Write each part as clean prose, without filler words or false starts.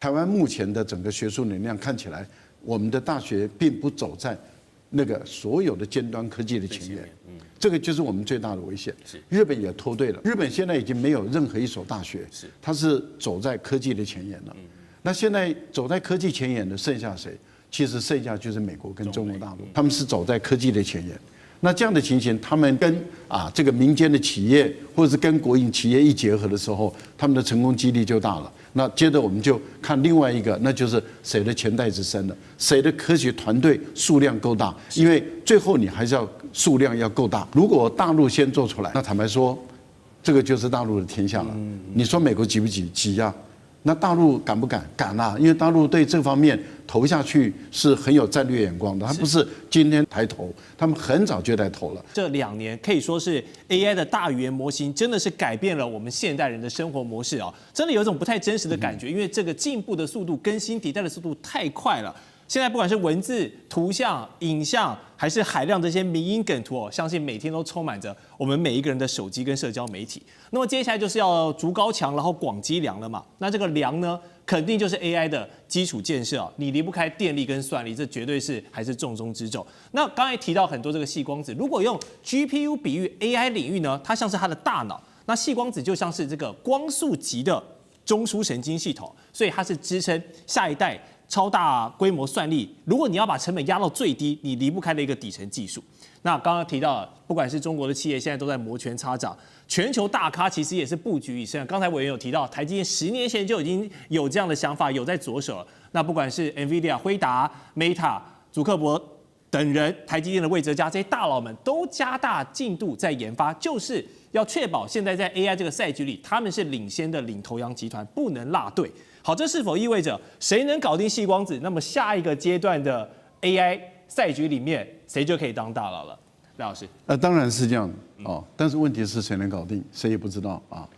台湾目前的整个学术能量看起来，我们的大学并不走在那个所有的尖端科技的前沿。这个就是我们最大的危险。日本也脱队了，日本现在已经没有任何一所大学，它是走在科技的前沿了。那现在走在科技前沿的剩下谁？其实剩下就是美国跟中国大陆，他们是走在科技的前沿。那这样的情形，他们跟这个民间的企业或者是跟国营企业一结合的时候，他们的成功几率就大了。那接着我们就看另外一个，那就是谁的钱袋子深了，谁的科学团队数量够大，因为最后你还是要数量要够大。如果大陆先做出来，那坦白说，这个就是大陆的天下了。你说美国急不急？急呀。那大陆敢不敢？敢啊！因为大陆对这方面投下去是很有战略眼光的，他不是今天抬头，他们很早就在投了。这2年可以说是 AI 的大语言模型真的是改变了我们现代人的生活模式啊，真的有一种不太真实的感觉，因为这个进步的速度、更新迭代的速度太快了。现在不管是文字、图像、影像，还是海量这些迷因梗图相信每天都充满着我们每一个人的手机跟社交媒体。那么接下来就是要筑高墙，然后广积粮了嘛。那这个粮呢，肯定就是 AI 的基础建设你离不开电力跟算力，这绝对是还是重中之重。那刚才提到很多这个细光子，如果用 GPU 比喻 AI 领域呢，它像是它的大脑，那细光子就像是这个光速级的中枢神经系统，所以它是支撑下一代超大规模算力，如果你要把成本压到最低，你离不开的一个底层技术。那刚刚提到，不管是中国的企业，现在都在摩拳擦掌，全球大咖其实也是布局已深。刚才委员有提到，台积电10年前就已经有这样的想法，有在着手了。那不管是 NVIDIA、辉达、Meta、祖克伯等人，台积电的魏哲家这些大佬们都加大进度在研发，就是要确保现在在 AI 这个赛局里，他们是领先的领头羊集团，不能落队。好，这是否意味着谁能搞定细光子，那么下一个阶段的 AI 赛局里面，谁就可以当大佬了？赖老师，当然是这样哦，但是问题是谁能搞定，谁也不知道啊。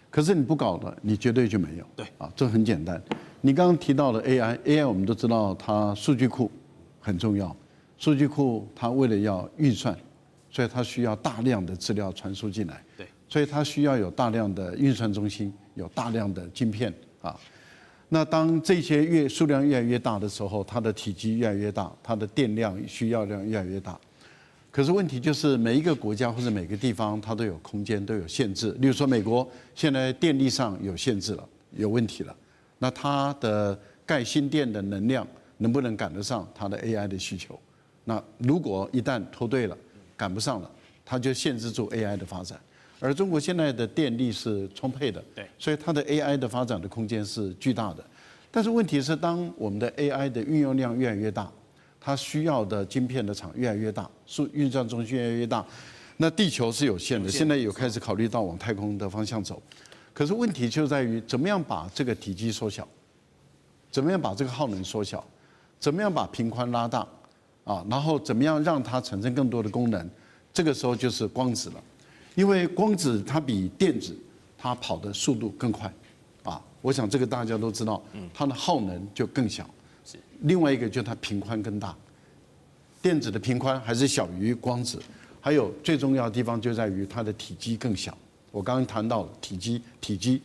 可是你不搞了，你绝对就没有。对啊，这很简单。你刚刚提到的 AI 我们都知道它数据库很重要，数据库它为了要运算，所以它需要大量的资料传输进来。对，所以它需要有大量的运算中心，有大量的晶片啊。那当这些数量越来越大的时候，它的体积越来越大，它的电量需要量越来越大。可是问题就是每一个国家或者每个地方它都有空间，都有限制。例如说美国现在电力上有限制了，有问题了。那它的盖新店的能量能不能赶得上它的 AI 的需求？那如果一旦脱队了，赶不上了，它就限制住 AI 的发展。而中国现在的电力是充沛的，对，所以它的 AI 的发展的空间是巨大的。但是问题是，当我们的 AI 的运用量越来越大，它需要的晶片的厂越来越大，运算中心越来越大，那地球是有限的。现在有开始考虑到往太空的方向走，可是问题就在于怎么样把这个体积缩小，怎么样把这个耗能缩小，怎么样把频宽拉大，啊，然后怎么样让它产生更多的功能，这个时候就是光子了。因为光子它比电子它跑的速度更快，啊，我想这个大家都知道，它的耗能就更小。另外一个就是它频宽更大，电子的频宽还是小于光子，还有最重要的地方就在于它的体积更小。我刚刚谈到了体积。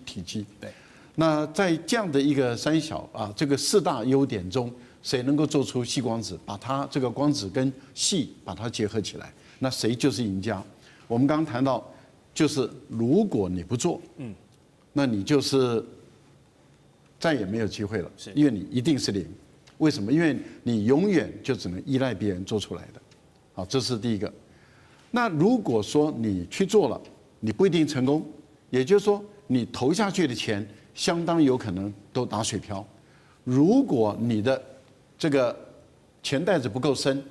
对。那在这样的一个三小这个4大优点中，谁能够做出细光子，把它这个光子跟细把它结合起来，那谁就是赢家。我们刚刚谈到，就是如果你不做，那你就是再也没有机会了，因为你一定是零。为什么？因为你永远就只能依赖别人做出来的。好，这是第一个。那如果说你去做了，你不一定成功，也就是说你投下去的钱相当有可能都打水漂。如果你的这个钱袋子不够深，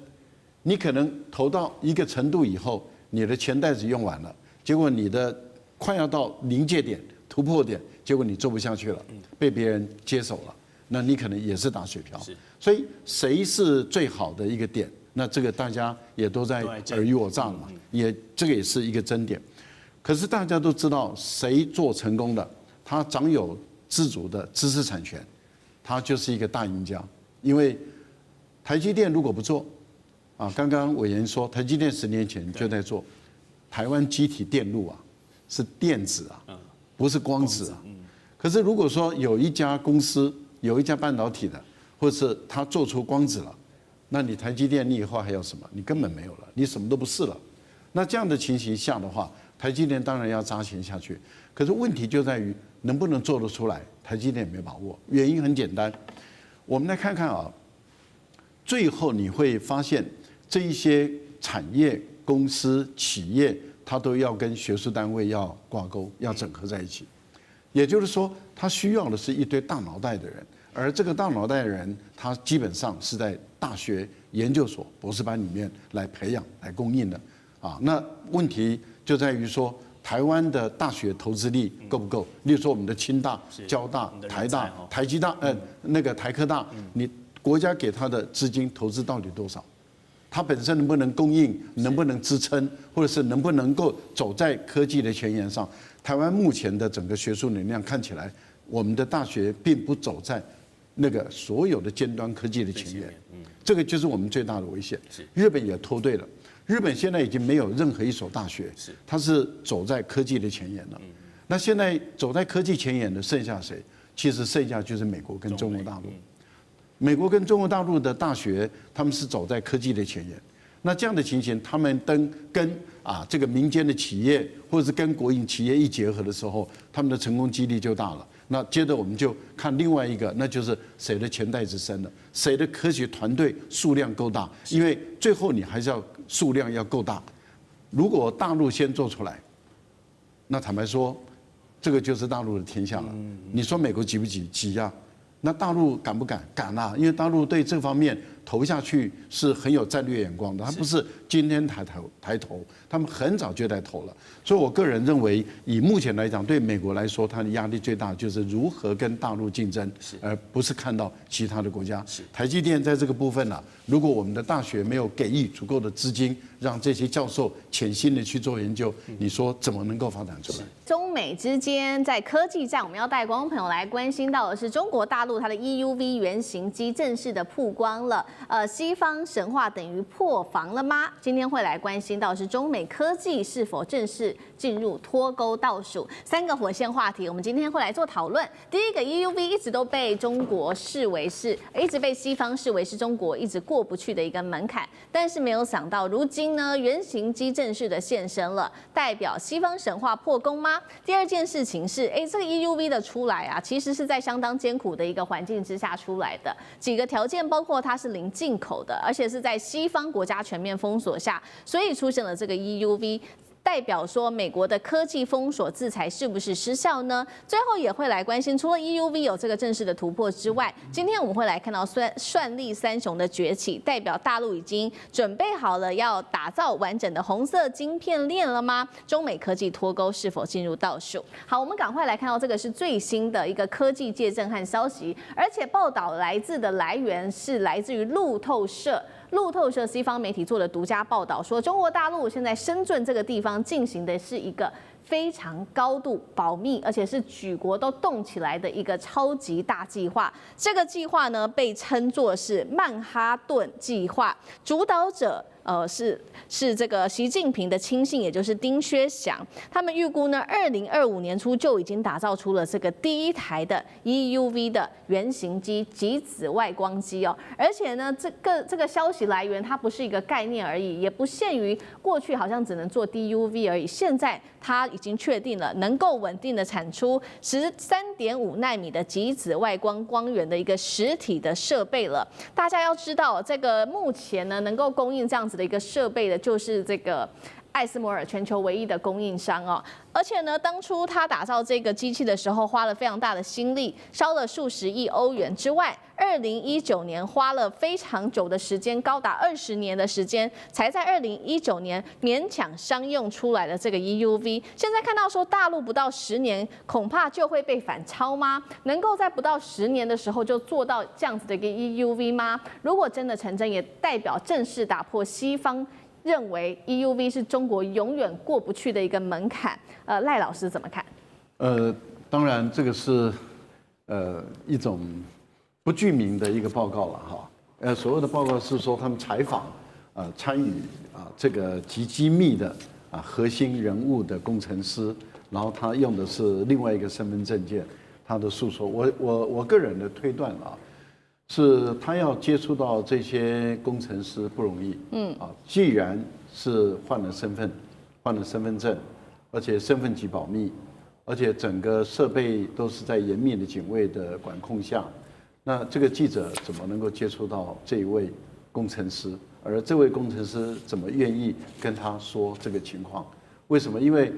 你可能投到一个程度以后，你的钱袋子用完了，结果你的快要到临界点、突破点，结果你做不下去了，被别人接手了，那你可能也是打水漂。所以谁是最好的一个点？那这个大家也都在尔虞我诈了嘛，这个也是一个争点。可是大家都知道，谁做成功的，他掌有自主的知识产权，他就是一个大赢家。因为台积电如果不做，刚刚委员说台积电10年前就在做，台湾基体电路是电子不是光子可是如果说有一家公司有一家半导体的，或者是它做出光子了，那你台积电你以后还要什么？你根本没有了，你什么都不是了。那这样的情形下的话，台积电当然要砸钱下去。可是问题就在于能不能做得出来，台积电也没把握。原因很简单，我们来看看啊，最后你会发现这一些产业、公司、企业，它都要跟学术单位要挂钩，要整合在一起。也就是说，它需要的是一堆大脑袋的人，而这个大脑袋的人，他基本上是在大学、研究所、博士班里面来培养、来供应的。啊，那问题就在于说，台湾的大学投资力够不够？例如说，我们的清大、交大、台大、台积大，那个台科大，你国家给他的资金投资到底多少？它本身能不能供应，能不能支撑，或者是能不能够走在科技的前沿上？台湾目前的整个学术能量看起来，我们的大学并不走在那个所有的尖端科技的前沿，这个就是我们最大的危险。日本也脱队了，日本现在已经没有任何一所大学，它是走在科技的前沿了。那现在走在科技前沿的剩下谁？其实剩下就是美国跟中国大陆。美国跟中国大陆的大学，他们是走在科技的前沿。那这样的情形，他们跟这个民间的企业或者是跟国营企业一结合的时候，他们的成功几率就大了。那接着我们就看另外一个，那就是谁的钱袋子深了，谁的科学团队数量够大。因为最后你还是要数量要够大。如果大陆先做出来，那坦白说，这个就是大陆的天下了。你说美国急不急？急呀。那大陆敢不敢？敢啊！因为大陆对这方面投下去是很有战略眼光的，他不是今天抬头，他们很早就在投了。所以我个人认为，以目前来讲，对美国来说，它的压力最大就是如何跟大陆竞争，而不是看到其他的国家。台积电在这个部分呢，如果我们的大学没有给予足够的资金，让这些教授潜心的去做研究，你说怎么能够发展出来？中美之间在科技战，我们要带观众朋友来关心到的是中国大陆它的 EUV 原型机正式的曝光了。西方神话等于破防了吗？今天会来关心到的是中美科技是否正式进入脱钩倒数3个火线话题，我们今天会来做讨论。第一个 EUV 一直都被中国视为是，一直被西方视为是中国一直过不去的一个门槛，但是没有想到如今呢，原型机正式的现身了，代表西方神话破功吗？第二件事情是，这个 EUV 的出来啊，其实是在相当艰苦的一个环境之下出来的，几个条件包括它是零进口的，而且是在西方国家全面封锁下，所以出现了这个 EUV。代表说美国的科技封锁制裁是不是失效呢？最后也会来关心，除了 EUV 有这个正式的突破之外，今天我们会来看到算力三雄的崛起，代表大陆已经准备好了要打造完整的红色晶片链了吗？中美科技脱钩是否进入倒数？好，我们赶快来看到这个是最新的一个科技界震撼消息，而且报道来源是来自于路透社。路透社西方媒体做的独家报道说，中国大陆现在深圳这个地方进行的是一个非常高度保密，而且是举国都动起来的一个超级大计划。这个计划呢，被称作是曼哈顿计划，主导者是这个习近平的亲信，也就是丁薛祥。他们预估呢，2025年初就已经打造出了这个第一台的 EUV 的原型机极紫外光机哦。而且呢，这个消息来源它不是一个概念而已，也不限于过去好像只能做 DUV 而已。现在它已经确定了能够稳定的产出13.5奈米的极紫外光源的一个实体的设备了。大家要知道，这个目前呢能够供应这样子的一个设备的，就是这个艾斯摩尔全球唯一的供应商哦。而且呢，当初他打造这个机器的时候，花了非常大的心力，烧了数十亿欧元之外，2019年花了非常久的时间，高达20年的时间，才在2019年勉强商用出来的这个 EUV。现在看到说大陆不到10年，恐怕就会被反超吗？能够在不到10年的时候就做到这样子的一个 EUV 吗？如果真的成真，也代表正式打破西方认为 EUV 是中国永远过不去的一个门槛。赖老师怎么看？当然这个是一种不具名的一个报告了哈。所谓的报告是说他们采访参与这个极机密的核心人物的工程师，然后他用的是另外一个身份证件他的诉说。我个人的推断啊，是他要接触到这些工程师不容易。既然是换了身份证，而且身份级保密，而且整个设备都是在严密的警卫的管控下，那这个记者怎么能够接触到这一位工程师？而这位工程师怎么愿意跟他说这个情况？为什么？因为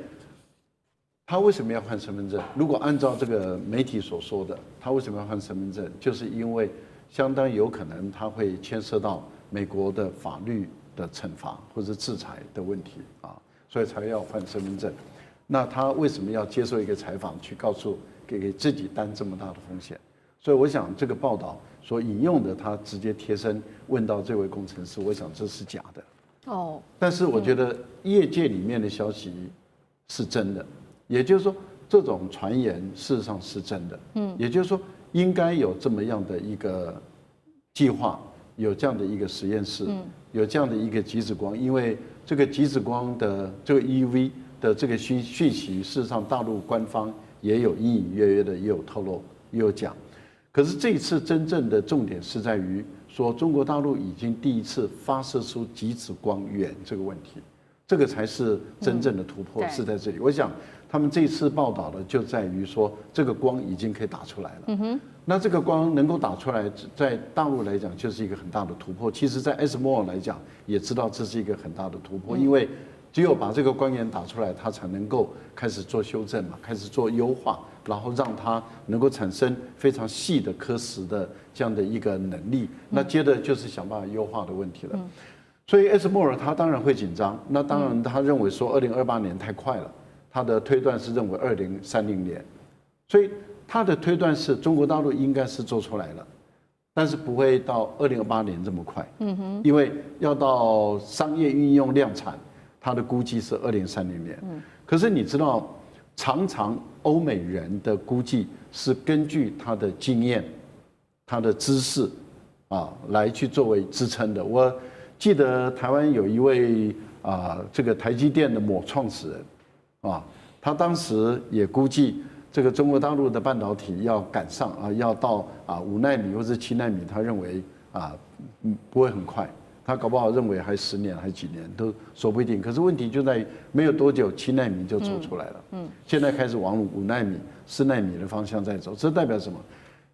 他为什么要换身份证？如果按照这个媒体所说的，他为什么要换身份证？就是因为相当有可能他会牵涉到美国的法律的惩罚或者制裁的问题啊，所以才要换身份证。那他为什么要接受一个采访，去告诉给自己担这么大的风险？所以我想这个报道所引用的，他直接贴身问到这位工程师，我想这是假的。但是我觉得业界里面的消息是真的，也就是说这种传言事实上是真的。也就是说应该有这么样的一个计划，有这样的一个实验室，有这样的一个极紫光，因为这个极紫光的这个 EUV 的这个讯息，事实上大陆官方也有隐隐约约的也有透露，也有讲。可是这一次真正的重点是在于说，中国大陆已经第一次发射出极紫光源这个问题，这个才是真正的突破，是在这里。我想他们这次报道的就在于说，这个光已经可以打出来了。那这个光能够打出来，在大陆来讲就是一个很大的突破。其实，在 ASML 来讲，也知道这是一个很大的突破，因为只有把这个光源打出来，它才能够开始做修正嘛，开始做优化，然后让它能够产生非常细的刻蚀的这样的一个能力。那接着就是想办法优化的问题了。所以 ASML 他当然会紧张，那当然他认为说2028年太快了，他的推断是认为2030年，所以他的推断是中国大陆应该是做出来了，但是不会到2028年这么快。因为要到商业运用量产，他的估计是2030年。可是你知道，常常欧美人的估计是根据他的经验、他的知识啊来去作为支撑的。我记得台湾有一位这个台积电的某创始人啊，他当时也估计这个中国大陆的半导体要赶上啊，要到5奈米或者7奈米，他认为不会很快。他搞不好认为还10年还几年都说不一定，可是问题就在于没有多久7奈米就走出来了。现在开始往5奈米、4奈米的方向在走，这代表什么？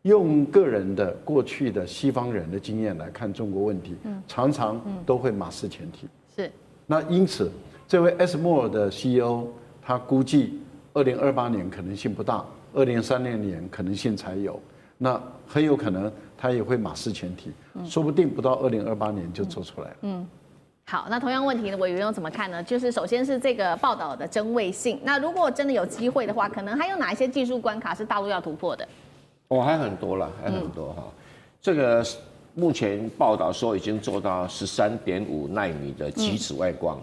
用个人的过去的西方人的经验来看中国问题，常常都会马失前蹄。是。那因此，这位 ASML 的 CEO 他估计2028年可能性不大，2030年可能性才有。那很有可能他也会马失前蹄，说不定不到2028年就做出来了。好，那同样问题呢，委员又怎么看呢？就是首先是这个报道的真伪性，那如果真的有机会的话，可能还有哪一些技术关卡是大陆要突破的？还很多了，还很多哈。这个目前报道说已经做到13.5奈米的极紫外光，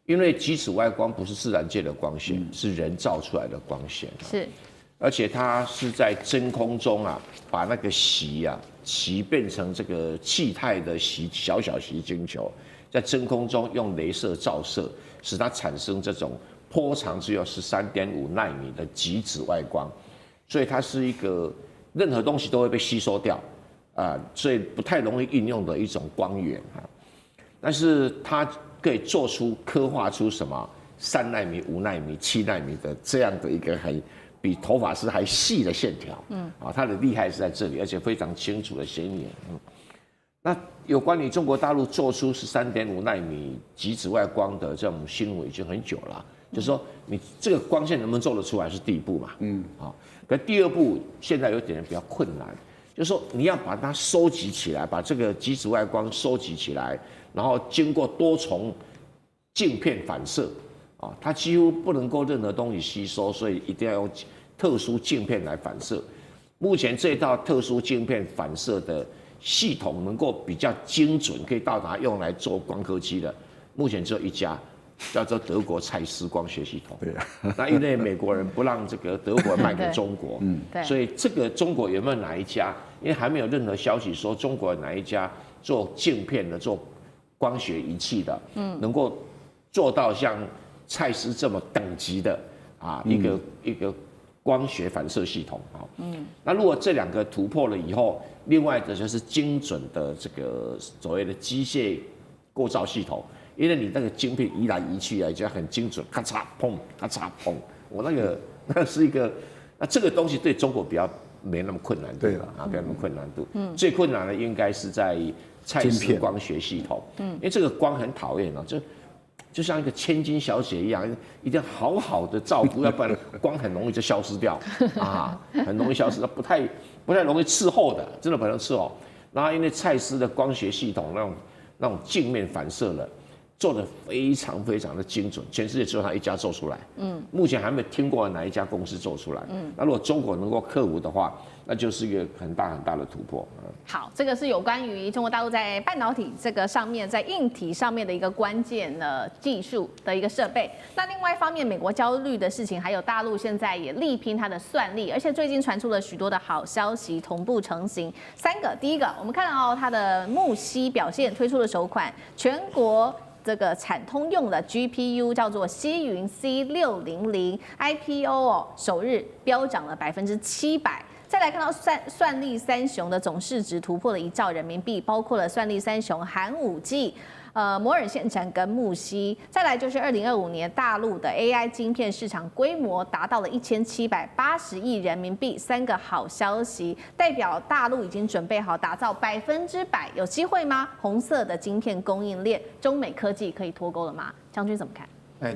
因为极紫外光不是自然界的光线，是人造出来的光线。是。而且它是在真空中把那个锡变成这个气态的小锡晶球，在真空中用雷射照射，使它产生这种波长只有13.5奈米的极紫外光，所以它是一个任何东西都会被吸收掉所以不太容易运用的一种光源但是它可以刻画出什么3奈米、5奈米、7奈米的这样的一个比头发丝还细的线条，它的厉害是在这里，而且非常清楚的显眼，那有关于中国大陆做出13.5奈米极紫外光的这种新闻已经很久了，就是说你这个光线能不能做得出来是第一步嘛，可第二步现在有点比较困难，就是说你要把它收集起来，把这个极紫外光收集起来，然后经过多重镜片反射。它几乎不能够任何东西吸收，所以一定要用特殊镜片来反射。目前这套特殊镜片反射的系统能够比较精准，可以到达用来做光刻机的，目前只有一家，叫做德国蔡司光学系统。对那因为美国人不让这个德国卖给中国，所以这个中国有没有哪一家？因为还没有任何消息说中国有哪一家做镜片的、做光学仪器的，能够做到像蔡司这么等级的一个光学反射系统啊。那如果这2个突破了以后，另外的就是精准的这个所谓的机械构造系统，因为你那个晶片移来移去啊，就要很精准，咔嚓砰，咔嚓砰。我那是一个，那这个东西对中国比较没那么困难度了啊，没那么困难度。最困难的应该是在蔡司光学系统，因为这个光很讨厌啊，就像一个千金小姐一样，一定要好好的照顾，要不然光很容易就消失掉啊，很容易消失，不太容易伺候的，真的不能伺候。然后因为蔡司的光学系统那种镜面反射的，做得非常非常的精准，全世界只有他一家做出来。目前还没听过哪一家公司做出来。那如果中国能够克服的话，那就是一个很大的突破。好，这个是有关于中国大陆在半导体这个上面，在硬体上面的一个关键的技术的一个设备。那另外一方面，美国焦虑的事情，还有大陆现在也力拼它的算力，而且最近传出了许多的好消息同步成型。3个，第一个，我们看到它的木犀表现推出了首款全国这个产通用的 GPU 叫做西云 C600 IPO 哦，首日飙涨了700%。再来看到算力三雄的总市值突破了1兆人民币，包括了算力三雄寒武纪、摩尔线程跟木犀。再来就是2025年大陆的 AI 晶片市场规模达到了1780亿人民币，3个好消息，代表大陆已经准备好打造100%，有机会吗？红色的晶片供应链，中美科技可以脱钩了吗？将军怎么看？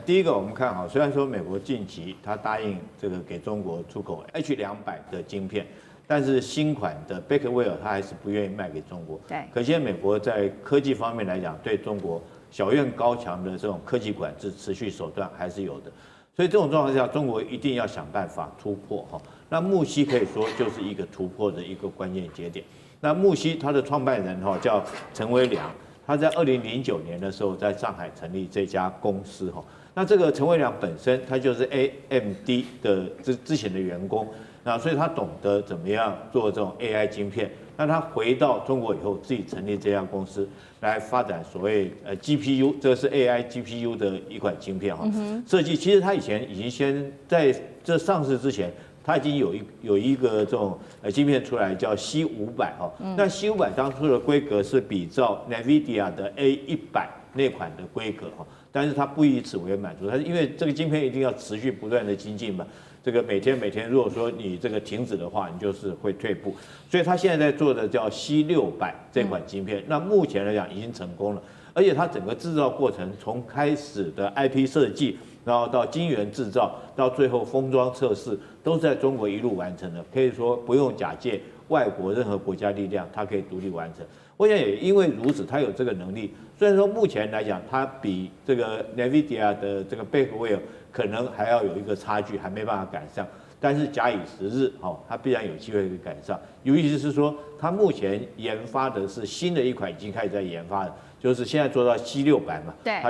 第一个我们看好，虽然说美国近期它答应这个给中国出口 H200的晶片，但是新款的 Blackwell 它还是不愿意卖给中国。对，可见美国在科技方面来讲，对中国小院高墙的这种科技管制持续手段还是有的。所以这种状况下，中国一定要想办法突破哈。那木犀可以说就是一个突破的一个关键节点。那木犀它的创办人哈叫陈维良。他在2009年的时候在上海成立这家公司哈，那这个陈维良本身他就是 AMD 的之前的员工，那所以他懂得怎么样做这种 AI 晶片。那他回到中国以后，自己成立这家公司来发展所谓GPU， 这是 AI GPU 的一款晶片哈。设计其实他以前已经先在这上市之前。它已经有一个这种晶片出来叫 C500哈，那 C500当初的规格是比照 NVIDIA 的 A100那款的规格哈，但是它不以此为满足，它是因为这个晶片一定要持续不断的精进嘛，这个每天如果说你这个停止的话，你就是会退步，所以它现在在做的叫 C600这款晶片，那目前来讲已经成功了，而且它整个制造过程从开始的 IP 设计。然后到晶圆制造，到最后封装测试，都是在中国一路完成的，可以说不用假借外国任何国家力量，它可以独立完成。我想也因为如此，它有这个能力。虽然说目前来讲，它比这个 NVIDIA 的这个 Blackwell 可能还要有一个差距，还没办法赶上。但是假以时日，它必然有机会可以赶上。尤其是说，它目前研发的是新的一款，已经开始在研发了。就是现在做到 C600嘛，对，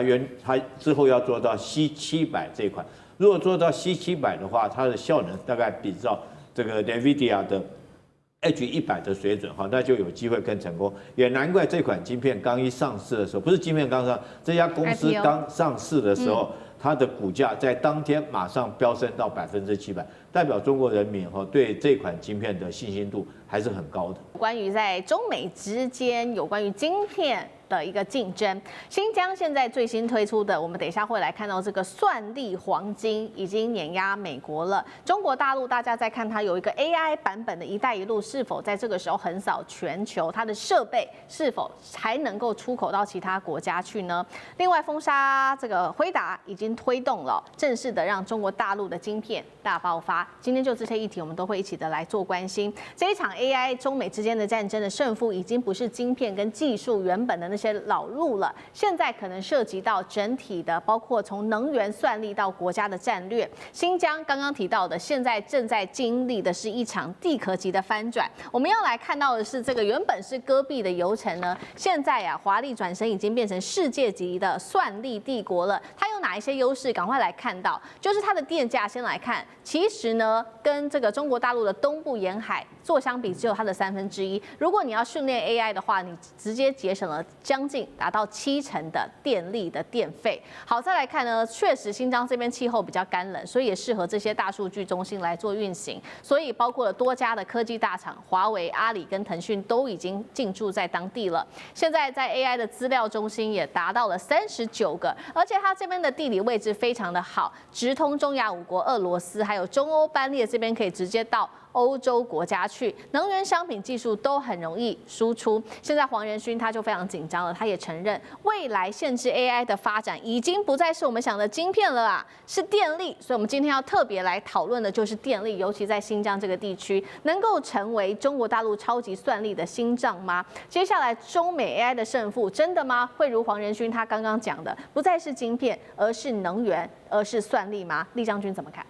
它之后要做到 C700这一款。如果做到 C700的话，它的效能大概比照这个 NVIDIA 的 H100的水准哈，那就有机会更成功。也难怪这款晶片刚一上市的时候，不是晶片刚上，这家公司刚上市的时候，它的股价在当天马上飙升到700%，代表中国人民对这款晶片的信心度还是很高的。关于在中美之间有关于晶片的一个竞争，新疆现在最新推出的，我们等一下会来看到这个算力黄金已经碾压美国了。中国大陆大家在看它有一个 AI 版本的一带一路是否在这个时候横扫全球，它的设备是否还能够出口到其他国家去呢？另外，封杀这个辉达已经推动了，正式的让中国大陆的晶片大爆发。今天就这些议题，我们都会一起的来做关心。这一场 AI 中美之间的战争的胜负，已经不是晶片跟技术原本的那些老路了，现在可能涉及到整体的，包括从能源算力到国家的战略。新疆刚刚提到的，现在正在经历的是一场地壳级的翻转。我们要来看到的是，这个原本是戈壁的油城呢，现在华丽转身已经变成世界级的算力帝国了。它有哪一些优势？赶快来看到，就是它的电价。先来看，其实呢，跟这个中国大陆的东部沿海做相比，只有它的1/3。如果你要训练 AI 的话，你直接节省了将近达到70%的电力的电费。好，再来看呢，确实新疆这边气候比较干冷，所以也适合这些大数据中心来做运行。所以包括了多家的科技大厂，华为、阿里跟腾讯都已经进驻在当地了。现在在 AI 的资料中心也达到了39个，而且它这边的地理位置非常的好，直通中亚5国、俄罗斯，还有中欧班列这边可以直接到欧洲国家去，能源、商品、技术都很容易输出。现在黄仁勋他就非常紧张了，他也承认未来限制 AI 的发展已经不再是我们想的晶片了啦，是电力。所以我们今天要特别来讨论的就是电力，尤其在新疆这个地区，能够成为中国大陆超级算力的心脏吗？接下来中美 AI 的胜负真的吗？会如黄仁勋他刚刚讲的，不再是晶片，而是能源，而是算力吗？厉将军怎么看？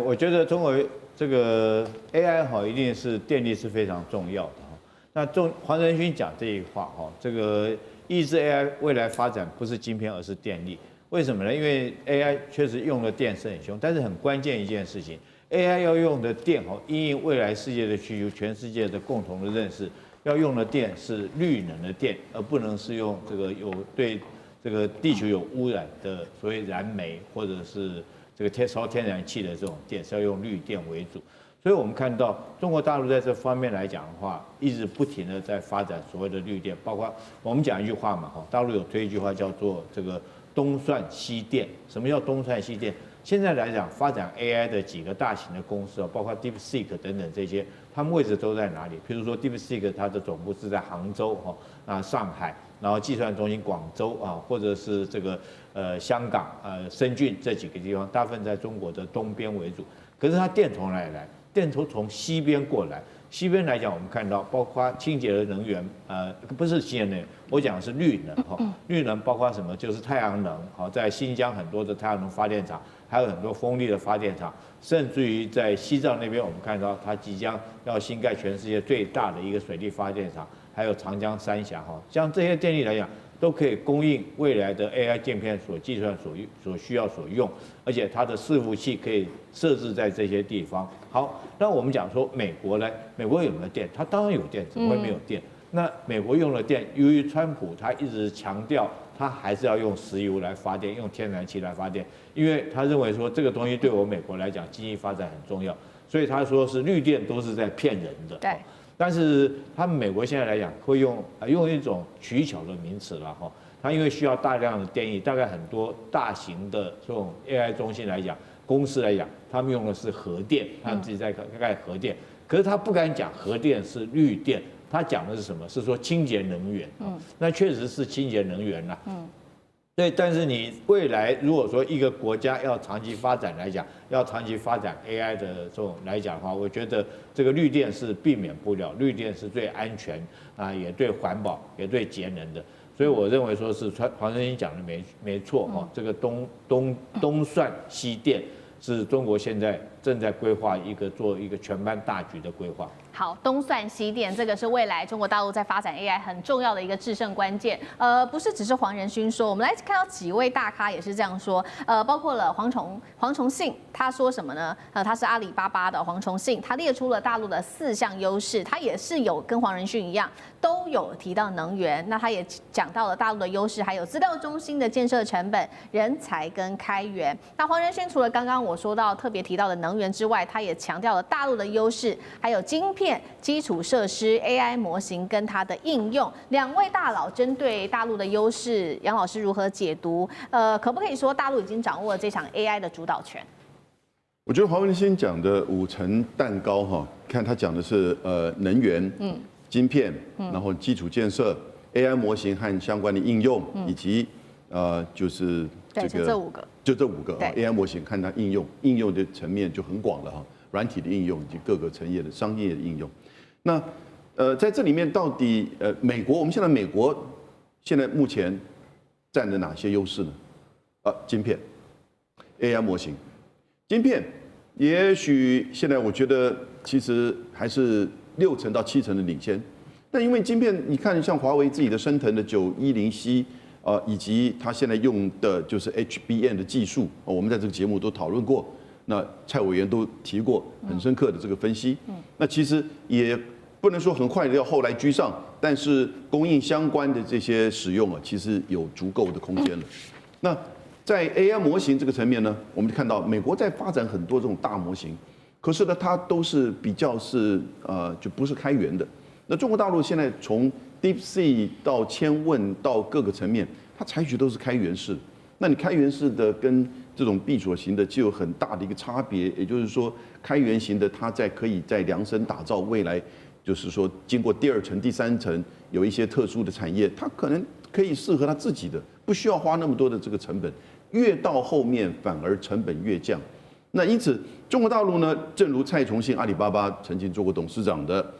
我觉得中国这个 AI 哈，一定是电力是非常重要的哈。那黄仁勋讲这一话哈，这个抑制 AI 未来发展不是晶片，而是电力。为什么呢？因为 AI 确实用的电是很凶，但是很关键一件事情 ，AI 要用的电哈，因应未来世界的需求，全世界的共同的认识，要用的电是绿能的电，而不能是用这个有对这个地球有污染的所谓燃煤或者是这个烧天然气的这种电，是要用绿电为主。所以我们看到中国大陆在这方面来讲的话，一直不停的在发展所谓的绿电，包括我们讲一句话嘛，哈，大陆有推一句话叫做这个东算西电。什么叫东算西电？现在来讲，发展 AI 的几个大型的公司啊，包括 DeepSeek 等等这些，他们位置都在哪里？譬如说 DeepSeek 它的总部是在杭州哈，上海，然后计算中心广州啊，或者是这个香港深圳这几个地方，大部分在中国的东边为主。可是它电从哪里来？电从西边过来。西边来讲，我们看到包括清洁的能源，不是清洁能源，我讲的是绿能哈。绿能包括什么？就是太阳能，好，在新疆很多的太阳能发电厂，还有很多风力的发电厂，甚至于在西藏那边，我们看到它即将要新盖全世界最大的一个水力发电厂，还有长江三峡哈，像这些电力来讲，都可以供应未来的 AI 晶片所计算所需要所用，而且它的伺服器可以设置在这些地方。好，那我们讲说美国呢？美国有没有电？它当然有电，怎么会没有电？那美国用的电，由于川普他一直强调，他还是要用石油来发电，用天然气来发电，因为他认为说这个东西对我美国来讲经济发展很重要，所以他说是绿电都是在骗人的。对。但是他们美国现在来讲，会用一种取巧的名词了哈。它因为需要大量的电力，大概很多大型的这种 AI 中心来讲，公司来讲，他们用的是核电，他们自己在盖核电。可是他不敢讲核电是绿电，他讲的是什么？是说清洁能源。那确实是清洁能源啦。对，但是你未来如果说一个国家要长期发展来讲，要长期发展 AI 的这种来讲的话，我觉得这个绿电是避免不了，绿电是最安全啊，也对环保，也对节能的。所以我认为说是黄仁勋讲的没错哈，这个东算西电是中国现在正在规划做一个全班大局的规划。好，东算西电，这个是未来中国大陆在发展 AI 很重要的一个制胜关键。不是只是黄仁勋说，我们来看到几位大咖也是这样说。包括了黄崇信，他说什么呢？他是阿里巴巴的黄崇信，他列出了大陆的4项优势，他也是有跟黄仁勋一样，都有提到能源。那他也讲到了大陆的优势，还有资料中心的建设成本、人才跟开源。那黄仁勋除了刚刚我说到特别提到的能源之外，他也强调了大陆的优势，还有晶片、基础设施、AI 模型跟它的应用。2位大佬针对大陆的优势，杨老师如何解读？可不可以说大陆已经掌握了这场 AI 的主导权？我觉得黄仁勋讲的5层蛋糕哈，看他讲的是能源、晶片，然后基础建设、AI 模型和相关的应用，以及就是这5个，就这5个 AI 模型，看它应用的层面就很广了哈。软体的应用以及各个产业的商业的应用，那在这里面到底美国，我们现在美国现在目前占的哪些优势呢？晶片、AI 模型、晶片，也许现在我觉得其实还是6成到7成的领先，但因为晶片，你看像华为自己的升腾的910C。以及它现在用的就是 HBM 的技术，我们在这个节目都讨论过。那蔡委员都提过很深刻的这个分析。那其实也不能说很快的要后来居上，但是供应相关的这些使用啊，其实有足够的空间了。那在 AI 模型这个层面呢，我们就看到美国在发展很多这种大模型，可是呢，它都是比较是就不是开源的。那中国大陆现在从 DeepSeek 到千问到各个层面，它采取都是开源式。那你开源式的跟这种闭锁型的就有很大的一个差别，也就是说，开源型的它可以在量身打造未来，就是说经过第2层、第3层有一些特殊的产业，它可能可以适合它自己的，不需要花那么多的这个成本。越到后面反而成本越降。那因此，中国大陆呢，正如蔡崇信阿里巴巴曾经做过董事长的，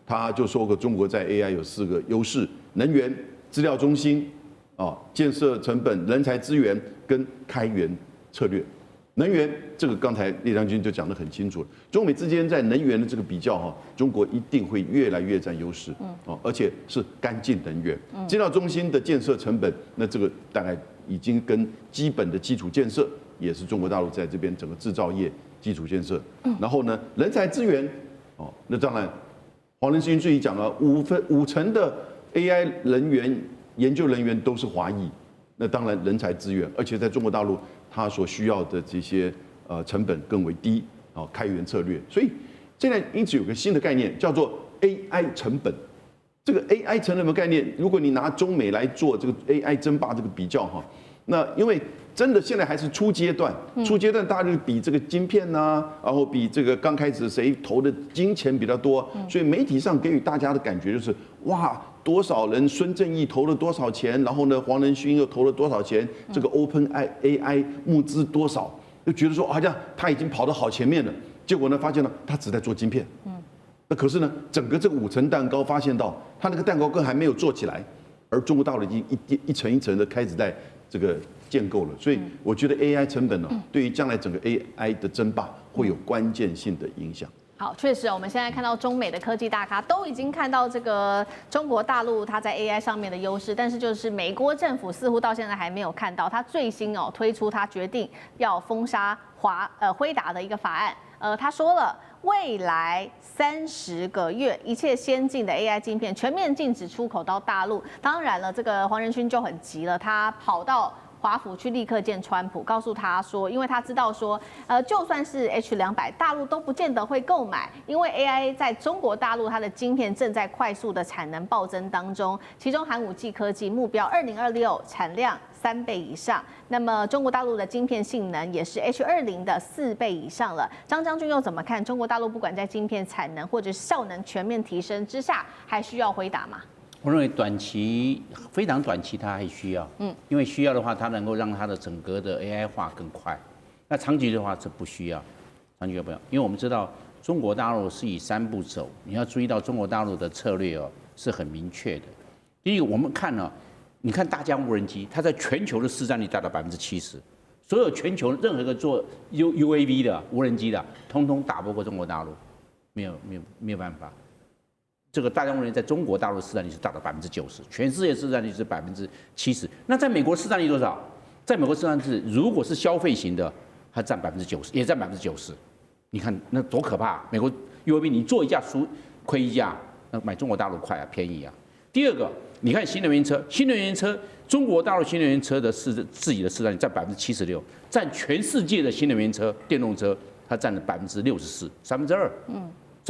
他就说过，中国在 AI 有4个优势：能源、资料中心。建设成本、人才资源跟开源策略。能源这个刚才列将军就讲得很清楚了，中美之间在能源的这个比较中国一定会越来越占优势，而且是干净能源。资料中心的建设成本，那这个大概已经跟基本的基础建设也是中国大陆在这边整个制造业基础建设。然后呢，人才资源，那当然，黄仁勋自己讲了，50%的 AI 人员。研究人员都是华裔，那当然人才资源，而且在中国大陆，它所需要的这些成本更为低，开源策略，所以现在因此有个新的概念叫做 AI 成本。这个 AI 成本的概念，如果你拿中美来做这个 AI 争霸这个比较那因为真的现在还是初阶段，大家就比这个晶片呐，然后比这个刚开始谁投的金钱比较多，所以媒体上给予大家的感觉就是哇。多少人？孙正义投了多少钱？然后呢，黄仁勋又投了多少钱？这个 OpenAI 募资多少？就觉得说好像他已经跑得好前面了。结果呢，发现呢，他只在做晶片。那可是呢，整个这个5层蛋糕，发现到他那个蛋糕根还没有做起来，而中国大陆已经一层一层的开始在这个建构了。所以我觉得 AI 成本呢，对于将来整个 AI 的争霸会有关键性的影响。好，确实，我们现在看到中美的科技大咖都已经看到这个中国大陆它在 AI 上面的优势，但是就是美国政府似乎到现在还没有看到，它最新推出它决定要封杀辉达的一个法案。他说了，未来30个月，一切先进的 AI 晶片全面禁止出口到大陆。当然了，这个黄仁勋就很急了，他跑到华府去立刻见川普，告诉他说，因为他知道说，就算是 H200，大陆都不见得会购买，因为 AI 在中国大陆它的晶片正在快速的产能暴增当中，其中寒武纪科技目标2026产量3倍以上，那么中国大陆的晶片性能也是 H20的4倍以上了。张将军又怎么看？中国大陆不管在晶片产能或者是效能全面提升之下，还需要辉达吗？我认为非常短期，它还需要，因为需要的话，它能够让它的整个的 AI 化更快。那长期的话，这不需要，长期不要，因为我们知道中国大陆是以3步走，你要注意到中国大陆的策略是很明确的。第一个，我们看你看大疆无人机，它在全球的市占率达到70%，所有全球任何一个做 UAV 的无人机的，通通打不过中国大陆，没有办法。这个大疆无人机在中国大陆市占率是达到90%，全世界市占率是70%。那在美国市占率多少？在美国市占率如果是消费型的，它占90%，也占90%。你看那多可怕！美国 UAV 你做一架亏一架，那买中国大陆快便宜啊。第二个，你看新能源车，中国大陆新能源车的自己的市占率占76%，占全世界的新能源车电动车它占了64%，2%，三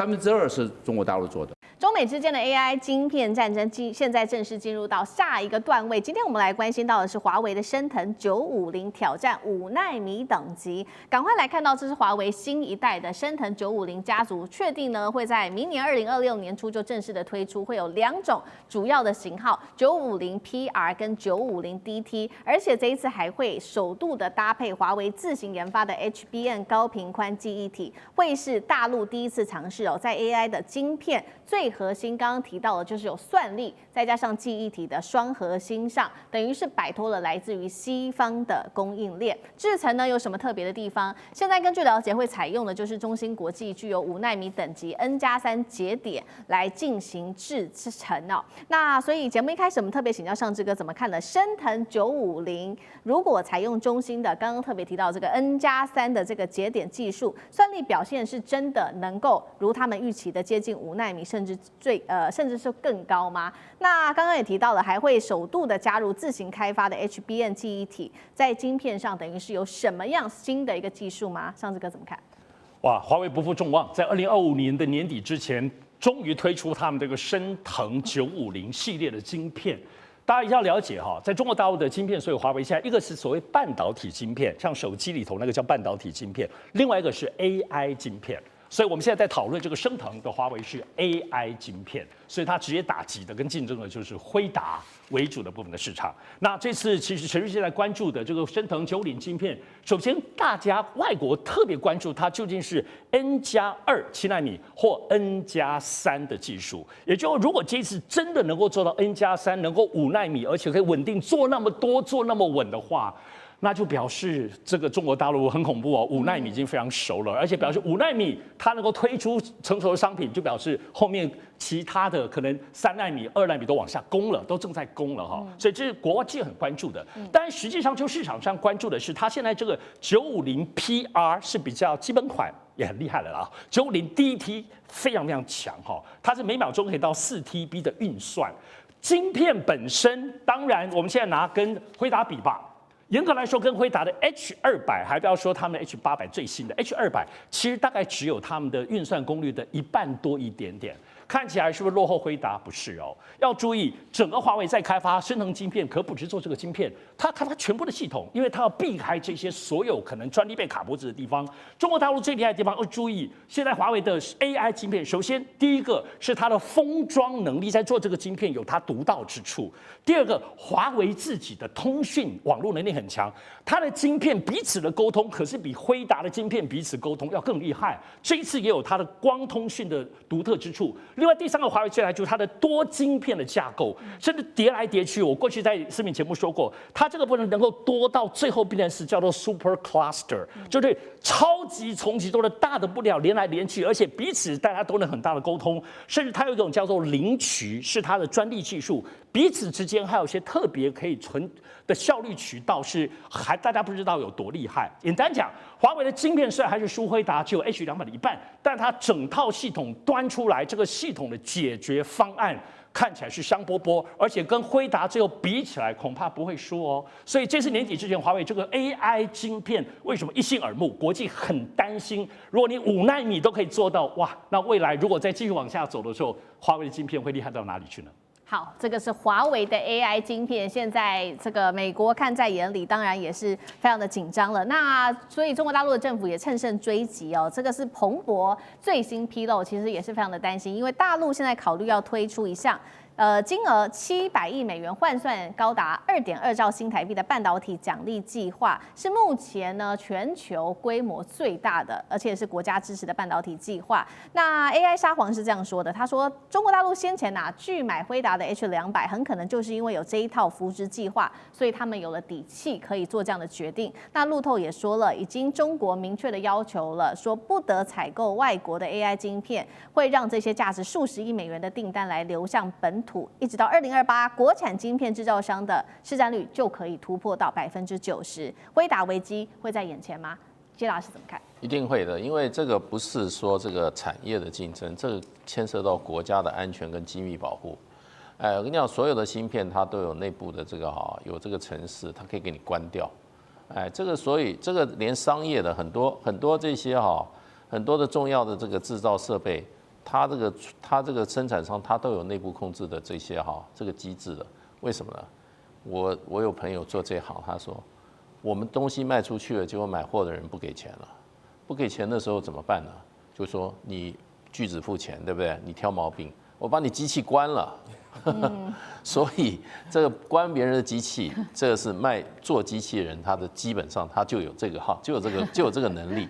分之二是中国大陆做的。中美之间的 AI 晶片战争现在正式进入到下一个段位。今天我们来关心到的是华为的升腾950挑战5奈米等级。赶快来看到，这是华为新一代的升腾950家族，确定呢会在明年2026年初就正式的推出，会有2种主要的型号，950PR 跟950DT，而且这一次还会首度的搭配华为自行研发的 HBM 高频宽记忆体，会是大陆第一次尝试在 AI 的晶片最最核心刚刚提到的就是有算力，再加上记忆体的双核心上，等于是摆脱了来自于西方的供应链。制程呢有什么特别的地方？现在根据了解，会采用的就是中芯国际具有5奈米等级 N+3节点来进行制程哦。那所以节目一开始我们特别请教尚志哥怎么看的升腾950，如果采用中芯的刚刚特别提到这个 N+3的这个节点技术，算力表现是真的能够如他们预期的接近5奈米，甚至甚至是更高吗？那刚刚也提到了，还会首度的加入自行开发的 HBM 记忆体，在晶片上等于是有什么样新的一个技术吗？尚志哥怎么看？哇，华为不负众望，在2025年的年底之前，终于推出他们这个升腾950系列的晶片。大家一定要了解哈，在中国大陆的晶片，所以华为现在一个是所谓半导体晶片，像手机里头那个叫半导体晶片，另外一个是 AI 晶片。所以我们现在在讨论这个升腾的华为是 AI 晶片，所以它直接打击的跟竞争的就是辉达为主的部分的市场。那这次其实全世界在关注的这个升腾950晶片，首先大家外国特别关注它究竟是 N+2 7奈米或 N+3的技术，也就是如果这次真的能够做到 N+3，能够5奈米，而且可以稳定做那么多、做那么稳的话，那就表示这个中国大陆很恐怖哦，5奈米已经非常熟了，而且表示5奈米它能够推出成熟的商品，就表示后面其他的可能3奈米、2奈米都往下攻了，都正在攻了哈，所以这是国际很关注的。但实际上就市场上关注的是，它现在这个950 PR 是比较基本款，也很厉害了啦。950 DT 非常非常强哈，它是每秒钟可以到4TB 的运算。晶片本身，当然我们现在拿跟辉达比吧。严格来说，跟辉达的 H200，还不要说他们 H800 最新的 H200，其实大概只有他们的运算功率的1半多一点点。看起来是不是落后辉达？不是哦，要注意，整个华为在开发升腾晶片，可不只做这个晶片，它开发全部的系统，因为它要避开这些所有可能专利被卡脖子的地方。中国大陆最厉害的地方要注意，现在华为的 AI 晶片，首先第一个是它的封装能力，在做这个晶片有它独到之处；第二个，华为自己的通讯网络能力很强，它的晶片彼此的沟通可是比辉达的晶片彼此沟通要更厉害。这一次也有它的光通讯的独特之处。另外第三个华为最来就是它的多晶片的架构，甚至叠来叠去。我过去在视频节目说过，它这个不能够多到最后变成是叫做 super cluster， 就是超级重级多的大的不了，连来连去，而且彼此大家都能很大的沟通。甚至它有一种叫做零渠，是它的专利技术，彼此之间还有一些特别可以存的效率渠道，是还大家不知道有多厉害。简单讲，华为的晶片虽然还是输辉达只有 H200的1半，但它整套系统端出来，这个系统的解决方案看起来是香饽饽，而且跟辉达最后比起来，恐怕不会输哦。所以这次年底之前，华为这个 AI 晶片为什么一新耳目？国际很担心，如果你5奈米都可以做到，哇，那未来如果再继续往下走的时候，华为的晶片会厉害到哪里去呢？好，这个是华为的 AI 晶片，现在这个美国看在眼里，当然也是非常的紧张了。那所以中国大陆的政府也乘胜追击哦，这个是彭博最新披露，其实也是非常的担心，因为大陆现在考虑要推出一项。金额700亿美元，换算高达2.2兆新台币的半导体奖励计划，是目前呢全球规模最大的，而且是国家支持的半导体计划。那 AI 沙皇是这样说的，他说中国大陆先前拒买辉达的 H200，很可能就是因为有这一套扶植计划，所以他们有了底气可以做这样的决定。那路透也说了，已经中国明确的要求了，说不得采购外国的 AI 晶片，会让这些价值数十亿美元的订单来流向本土。一直到2028，国产晶片制造商的市占率就可以突破到90%。辉达危机会在眼前吗？谢老师怎么看？一定会的，因为这个不是说这个产业的竞争，这个牵涉到国家的安全跟机密保护。我跟你讲，所有的芯片它都有内部的这个有这个程式，它可以给你关掉。这个所以这个连商业的很多这些很多的重要的这个制造设备。它这个生产商，它都有内部控制的这些这个机制的，为什么呢？我有朋友做这行，他说我们东西卖出去了，结果买货的人不给钱了，不给钱的时候怎么办呢？就说你拒止付钱，对不对？你挑毛病，我把你机器关了。所以这个关别人的机器，这个是做机器人，他的基本上他就有这个能力。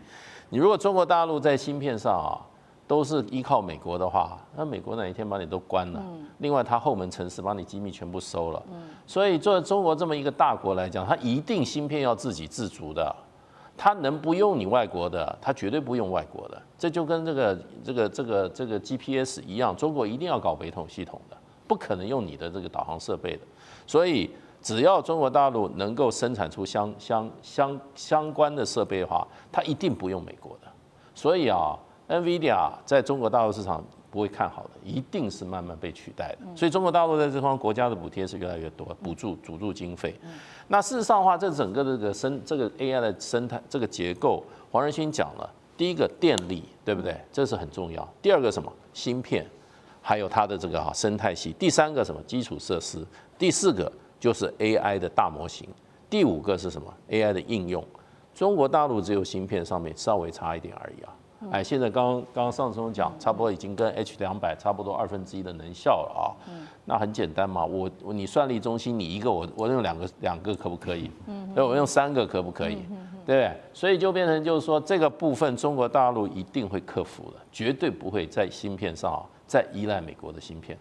你如果中国大陆在芯片上都是依靠美国的话，那美国哪一天把你都关了？另外，它后门城市把你机密全部收了。所以，作为中国这么一个大国来讲，它一定芯片要自给自足的。它能不用你外国的，它绝对不用外国的。这就跟这个 GPS 一样，中国一定要搞北斗系统的，不可能用你的这个导航设备的。所以，只要中国大陆能够生产出相关的设备的话，它一定不用美国的。所以啊 ，NVIDIA 在中国大陆市场不会看好的，一定是慢慢被取代的。所以中国大陆在这方国家的补贴是越来越多，补助经费。那事实上的话，这整个这个 AI 的生态这个结构，黄仁勋讲了，第一个电力，对不对？这是很重要。第二个什么？芯片，还有它的这个生态系。第三个什么？基础设施。第四个就是 AI 的大模型。第五个是什么 ？AI 的应用。中国大陆只有芯片上面稍微差一点而已啊。哎，现在刚刚上次讲，差不多已经跟 H200差不多1/2的能效了啊。那很简单嘛，你算力中心你一个，我用两个可不可以？我用3个可不可以？对不对？所以就变成就是说，这个部分中国大陆一定会克服的，绝对不会在芯片上再依赖美国的芯片。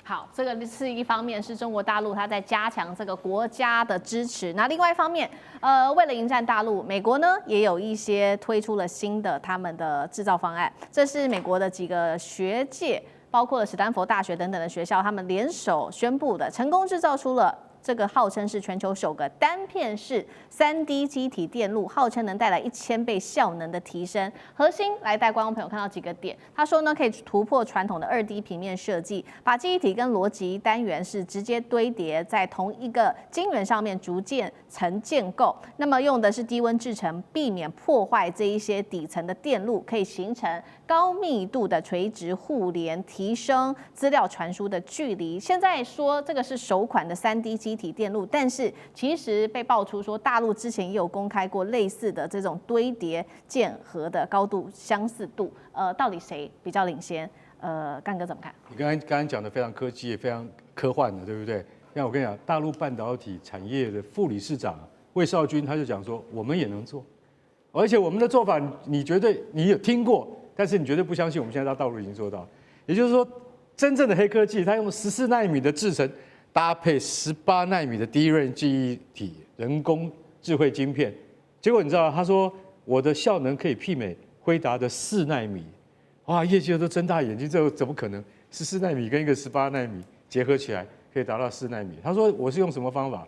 好，这个是一方面是中国大陆它在加强这个国家的支持，那另外一方面，为了迎战大陆，美国呢也有一些推出了新的他们的制造方案，这是美国的几个学界，包括了史丹佛大学等等的学校，他们联手宣布的，成功制造出了这个号称是全球首个单片式3D 机体电路，号称能带来1000倍效能的提升。核心来带观众朋友看到几个点，他说呢，可以突破传统的2D 平面设计，把记忆体跟逻辑单元是直接堆叠在同一个晶圆上面，逐渐层建构。那么用的是低温制程，避免破坏这一些底层的电路，可以形成高密度的垂直互联，提升资料传输的距离。现在说这个是首款的3D 机体电路，但是其实被爆出说大陆之前也有公开过类似的这种堆叠建合的高度相似度，到底谁比较领先？干哥怎么看？你刚刚讲的非常科技，也非常科幻的，对不对？像我跟你讲，大陆半导体产业的副理事长魏少军他就讲说，我们也能做，而且我们的做法你有听过，但是你绝对不相信，我们现在到大陆已经做到。也就是说，真正的黑科技，它用14奈米的制程搭配18奈米的DRAM记忆体人工智慧晶片，结果你知道，他说我的效能可以媲美辉达的4奈米，哇，业界都睁大眼睛，这怎么可能？14奈米跟一个18奈米结合起来可以达到4奈米。他说我是用什么方法？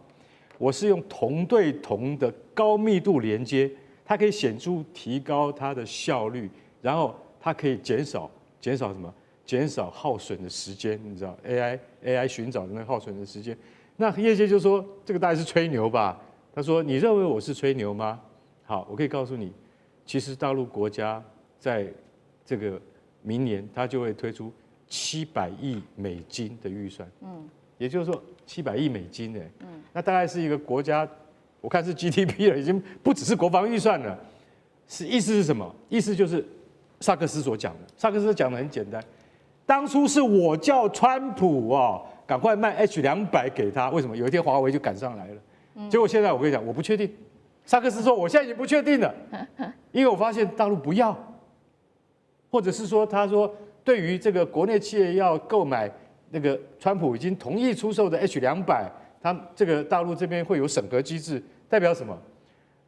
我是用铜对铜的高密度连接，它可以显著提高它的效率，然后它可以减少什么？减少耗损的时间，你知道 AI 寻找的那个耗损的时间。那业界就说这个大概是吹牛吧？他说你认为我是吹牛吗？好，我可以告诉你，其实大陆国家在这个明年它就会推出700亿美金的预算，也就是说700亿美金那大概是一个国家，我看是 GDP 了，已经不只是国防预算了。意思是什么？意思就是萨克斯所讲的，萨克斯讲的很简单。当初是我叫川普赶快卖 H200给他，为什么？有一天华为就赶上来了。结果现在我跟你讲，我不确定。萨克斯说我现在已经不确定了，因为我发现大陆不要，或者是说他说对于这个国内企业要购买那个川普已经同意出售的 H200，他这个大陆这边会有审核机制，代表什么？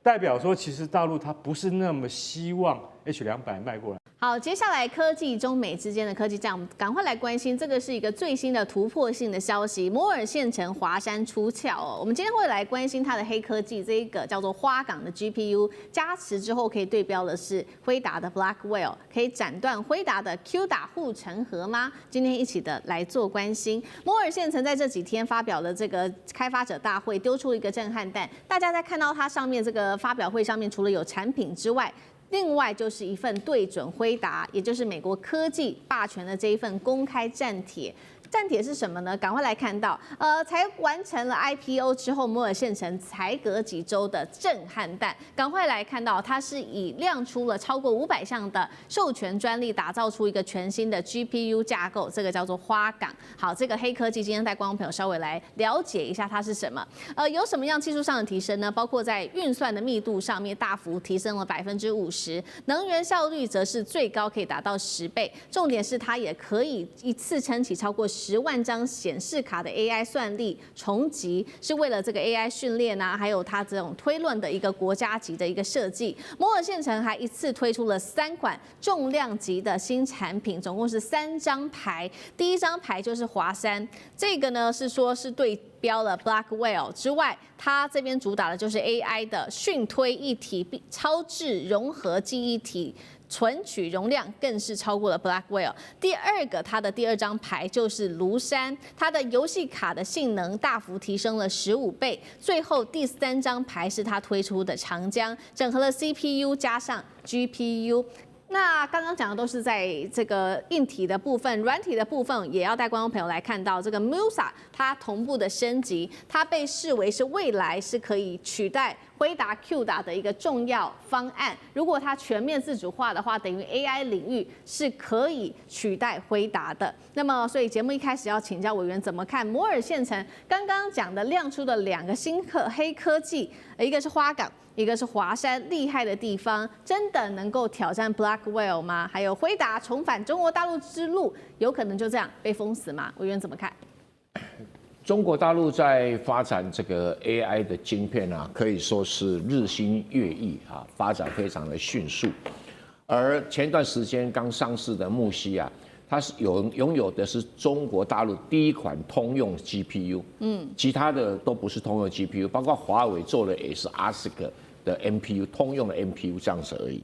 代表说其实大陆它不是那么希望 H200卖过来。好，接下来科技中美之间的科技战，我们赶快来关心，这个是一个最新的突破性的消息，摩尔县城华山出鞘我们今天会来关心它的黑科技，这一个叫做花岗的 GPU 加持之后可以对标的是辉达的 Blackwell， 可以斩断辉达的 Q 打护城河吗？今天一起的来做关心。摩尔县城在这几天发表了这个开发者大会，丢出了一个震撼弹，大家在看到它上面这个发表会上面，除了有产品之外，另外就是一份对准辉达，也就是美国科技霸权的这一份公开战帖。战帖是什么呢？赶快来看到，才完成了 IPO 之后，摩尔县城才隔几周的震撼弹，赶快来看到，它是以亮出了超过500项的授权专利，打造出一个全新的 GPU 架构，这个叫做花岗。好，这个黑科技今天带观众朋友稍微来了解一下它是什么。有什么样技术上的提升呢？包括在运算的密度上面大幅提升了50%，能源效率则是最高可以达到10倍。重点是它也可以一次撑起超过10万张显示卡的 AI 算力重集，是为了这个 AI 训练啊，还有它这种推论的一个国家级的一个设计。摩尔县城还一次推出了3款重量级的新产品，总共是3张牌。第一张牌就是华山，这个呢是说是对标了 Blackwell 之外，它这边主打的就是 AI 的讯推一体超智融合记忆体。存取容量更是超过了 Blackwell。第二个，它的第2张牌就是庐山，它的游戏卡的性能大幅提升了15倍。最后第3张牌是它推出的长江，整合了 CPU 加上 GPU。那刚刚讲的都是在这个硬体的部分，软体的部分也要带观众朋友来看到这个 Musa 它同步的升级，它被视为是未来是可以取代辉达 QDA 的一个重要方案。如果它全面自主化的话，等于 AI 领域是可以取代辉达的。那么，所以节目一开始要请教委员怎么看摩尔县城刚刚讲的亮出的2个新黑科技，一个是花岗。一个是华山厉害的地方，真的能够挑战 Blackwell 吗？还有辉达重返中国大陆之路，有可能就这样被封死吗？委员怎么看？中国大陆在发展这个 AI 的晶片啊，可以说是日新月异啊，发展非常的迅速。而前段时间刚上市的木犀啊，它是拥有的是中国大陆第1款通用 GPU， 其他的都不是通用 GPU， 包括华为做的也是 ASIC 的 MPU， 通用的 MPU 这样子而已。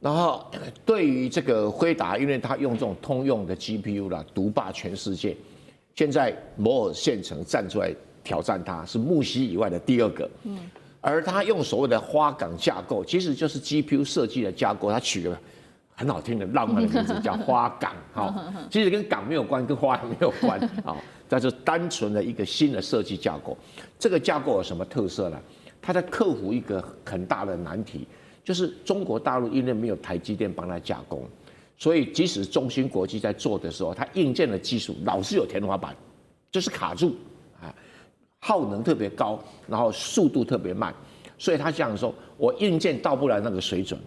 然后对于这个辉达，因为它用这种通用的 GPU 啦，独霸全世界。现在摩尔县城站出来挑战它，是木犀以外的第2个。而它用所谓的花岗架构，其实就是 GPU 设计的架构，它取了很好听的浪漫的名字叫花岗，其实跟岗没有关，跟花也没有关啊，它是单纯的一个新的设计架构。这个架构有什么特色呢？它在克服一个很大的难题，就是中国大陆因为没有台积电帮它加工，所以即使中芯国际在做的时候，它硬件的技术老是有天花板，就是卡住啊，耗能特别高，然后速度特别慢，所以他想说，我硬件到不了那个水准，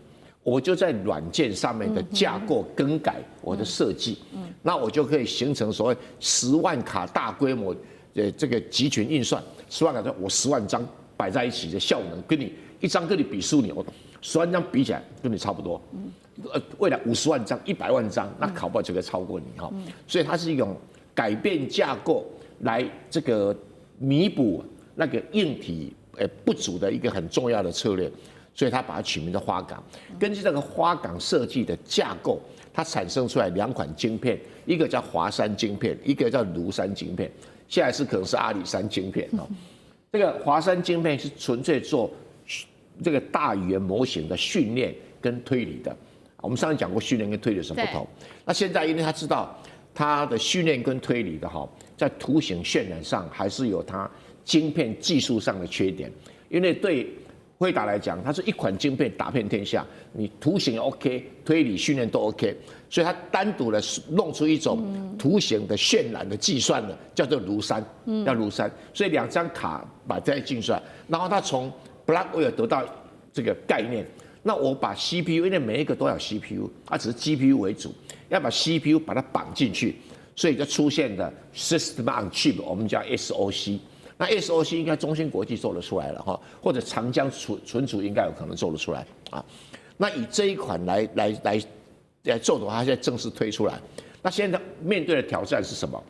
我就在软件上面的架构更改我的设计，那我就可以形成所谓10万卡大规模这个集群运算，10万卡我10万张摆在一起的效能，跟你一张跟你比输你，10万张比起来跟你差不多，未来50万张、100万张，那考不好就可以超过你哈，所以它是一种改变架构来这个弥补那个硬体不足的一个很重要的策略。所以他把它取名叫花岗。根据这个花岗设计的架构，它产生出来2款晶片，一个叫华山晶片，一个叫庐山晶片，现在是可能是阿里山晶片哦。这个华山晶片是纯粹做这个大语言模型的训练跟推理的。我们上次讲过训练跟推理有什么不同？那现在因为他知道它的训练跟推理的在图形渲染上还是有它晶片技术上的缺点，因为对辉达来讲，它是一款晶片打遍天下，你图形 OK， 推理训练都 OK， 所以它单独的弄出一种图形的渲染的计算的，叫做庐山，叫庐山。所以2张卡摆在计算，然后它从 Blackwell 得到这个概念。那我把 CPU， 因为每一个都要 CPU， 它只是 GPU 为主，要把 CPU 把它绑进去，所以就出现的 System on Chip， 我们叫 SoC。那 SoC 应该中芯国际做得出来了或者长江存储应该有可能做得出来啊。那以这一款来做的话，它现在正式推出来。那现在面对的挑战是什么？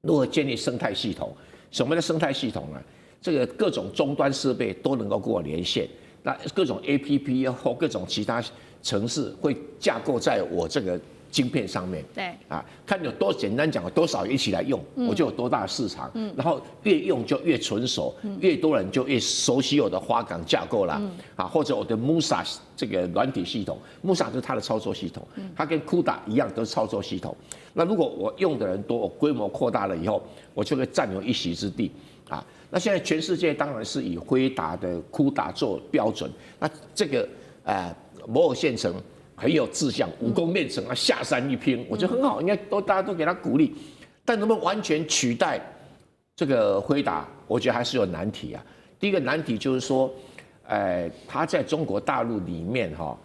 如何建立生态系统？什么叫生态系统呢？这个各种终端设备都能够跟我连线，那各种 APP 或各种其他程式会架构在我这个晶片上面。对啊，看有多简单讲，有多少人一起来用，我就有多大的市场。然后越用就越纯熟，越多人就越熟悉我的花岗架构啦，啊，或者我的 Musa 这个软体系统，Musa 就是它的操作系统，它跟 CUDA 一样都是操作系统。那如果我用的人多，我规模扩大了以后，我就会占有一席之地啊。那现在全世界当然是以辉达的 CUDA 做标准，那这个摩尔线程很有志向，武功练成啊，下山一拼，我觉得很好，应该大家都给他鼓励。但能不能完全取代这个辉达，我觉得还是有难题啊。第一个难题就是说，它在中国大陆里面哈，